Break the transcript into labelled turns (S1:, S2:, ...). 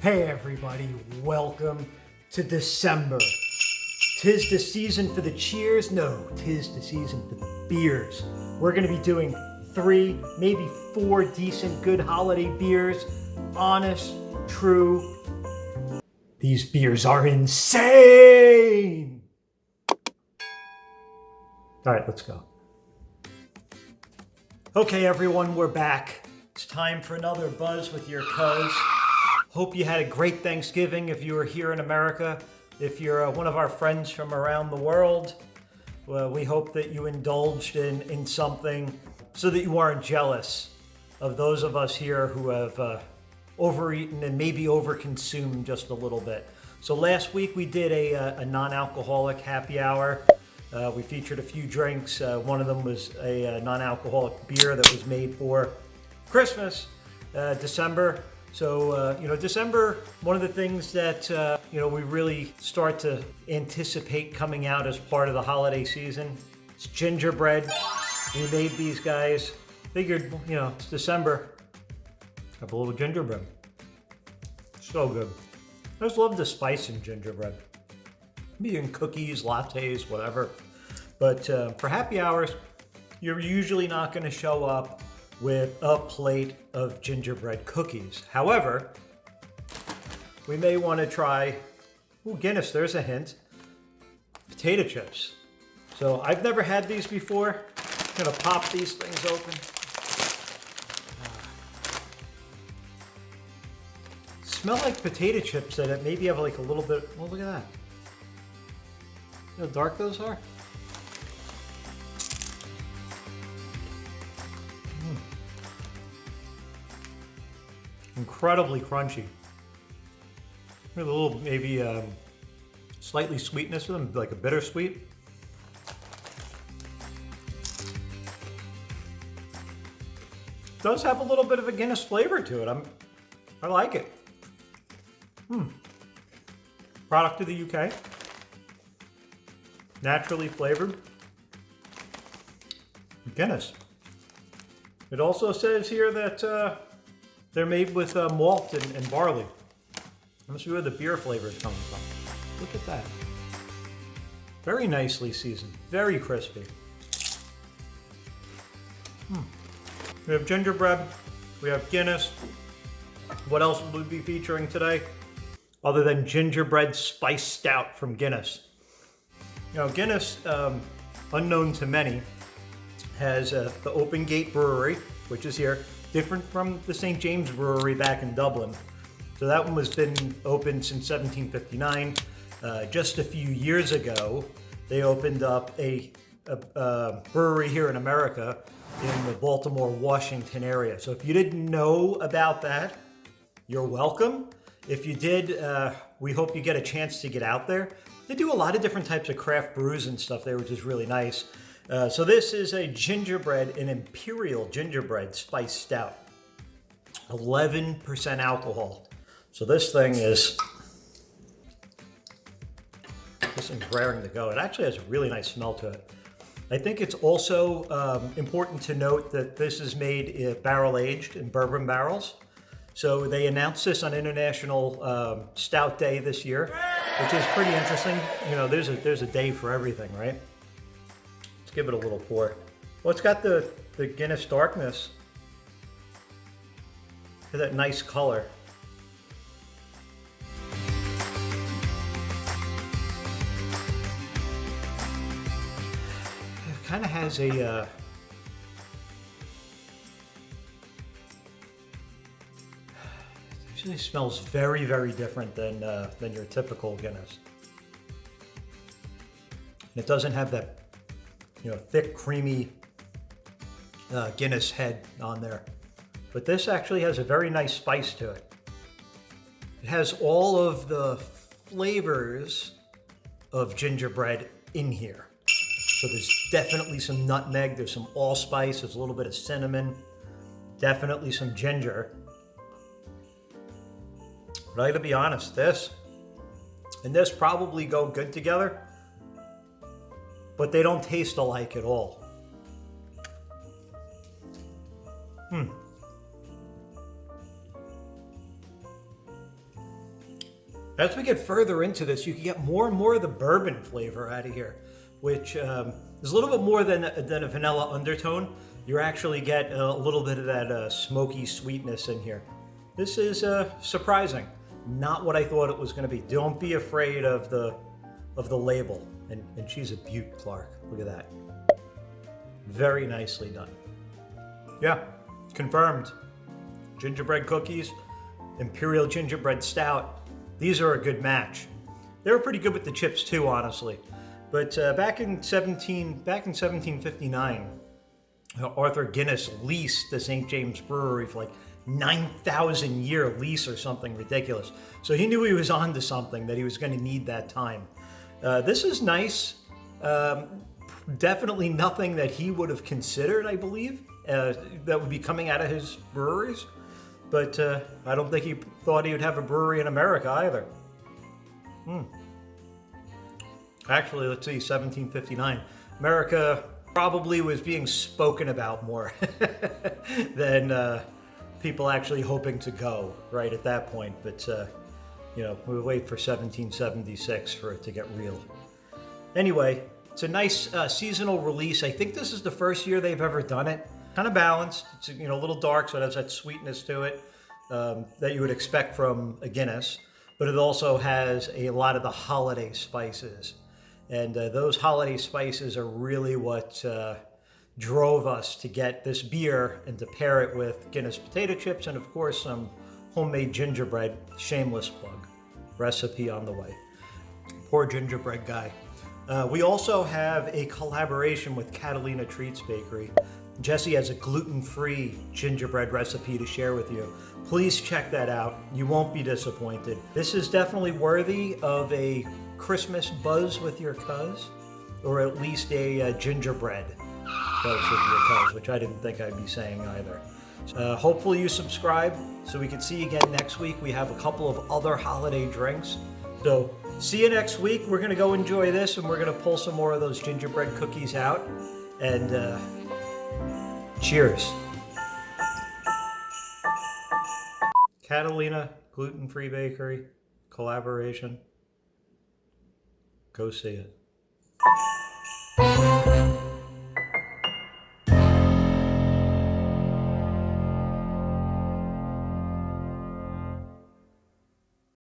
S1: Hey everybody, welcome to December. Tis the season for the cheers? No, tis the season for the beers. We're gonna be doing 3, maybe 4 decent good holiday beers. Honest, true. These beers are insane! All right, let's go. Okay everyone, we're back. It's time for another Buzz with Your Cuz. Hope you had a great Thanksgiving if you were here in America. If you're one of our friends from around the world, well, we hope that you indulged in something so that you aren't jealous of those of us here who have overeaten and maybe overconsumed just a little bit. So last week we did a non-alcoholic happy hour. We featured a few drinks. One of them was a non-alcoholic beer that was made for Christmas, December. So, December, one of the things that, we really start to anticipate coming out as part of the holiday season is gingerbread. We made these guys. Figured, it's December. Have a little gingerbread. So good. I just love the spice in gingerbread. Maybe in cookies, lattes, whatever. But for happy hours, you're usually not going to show up with a plate of gingerbread cookies. However, we may want to try, Guinness, there's a hint, potato chips. So I've never had these before. I'm going to pop these things open. Smell like potato chips that maybe have like a little bit, oh look at that. You know how dark those are? Incredibly crunchy. With a little, maybe slightly sweetness to them, like a bittersweet. Does have a little bit of a Guinness flavor to it. I like it. Product of the UK. Naturally flavored. Guinness. It also says here that they're made with malt and barley. That must be where the beer flavor is coming from. Look at that. Very nicely seasoned, very crispy. We have gingerbread, we have Guinness. What else will we be featuring today? Other than gingerbread spice stout from Guinness. Guinness, unknown to many, has the Open Gate Brewery, which is here. Different from the St. James Brewery back in Dublin. So that one has been open since 1759. Just a few years ago, they opened up a brewery here in America in the Baltimore, Washington area. So if you didn't know about that, you're welcome. If you did, we hope you get a chance to get out there. They do a lot of different types of craft brews and stuff there, which is really nice. So this is a gingerbread, an Imperial gingerbread spice stout. 11% alcohol. So this thing's raring to go. It actually has a really nice smell to it. I think it's also important to note that this is made barrel aged in bourbon barrels. So they announced this on International Stout Day this year, which is pretty interesting. There's a day for everything, right? Give it a little pour. Well, it's got the Guinness darkness. Look at that nice color. It kind of has a actually smells very, very different than your typical Guinness. It doesn't have that thick, creamy Guinness head on there. But this actually has a very nice spice to it. It has all of the flavors of gingerbread in here. So there's definitely some nutmeg, there's some allspice, there's a little bit of cinnamon, definitely some ginger. But I gotta be honest, this and this probably go good together, but they don't taste alike at all. As we get further into this, you can get more and more of the bourbon flavor out of here, which is a little bit more than a vanilla undertone. You actually get a little bit of that smoky sweetness in here. This is surprising. Not what I thought it was going to be. Don't be afraid of the label. And she's a beaut, Clark. Look at that. Very nicely done. Yeah, confirmed. Gingerbread cookies, Imperial gingerbread stout. These are a good match. They were pretty good with the chips too, honestly. But back in 1759, Arthur Guinness leased the St. James Brewery for like 9,000-year lease or something ridiculous. So he knew he was onto something, that he was going to need that time. This is nice. Definitely nothing that he would have considered, I believe, that would be coming out of his breweries. But I don't think he thought he would have a brewery in America either. Actually, let's see, 1759. America probably was being spoken about more than people actually hoping to go right at that point. But, you know, we'll wait for 1776 for it to get real. Anyway, it's a nice seasonal release. I think this is the first year they've ever done it. Kind of balanced. It's, you know, a little dark, so it has that sweetness to it that you would expect from a Guinness. But it also has a lot of the holiday spices. And those holiday spices are really what drove us to get this beer and to pair it with Guinness potato chips and, of course, some homemade gingerbread. Shameless plug. Recipe on the way. Poor gingerbread guy. We also have a collaboration with Catalina Treats Bakery. Jesse has a gluten-free gingerbread recipe to share with you. Please check that out. You won't be disappointed. This is definitely worthy of a Christmas buzz with your cuz, or at least a gingerbread buzz with your cuz, which I didn't think I'd be saying either. Hopefully you subscribe so we can see you again next week. We have a couple of other holiday drinks. So see you next week. We're going to go enjoy this, and we're going to pull some more of those gingerbread cookies out. And cheers. Catalina Gluten Free Bakery collaboration. Go see it.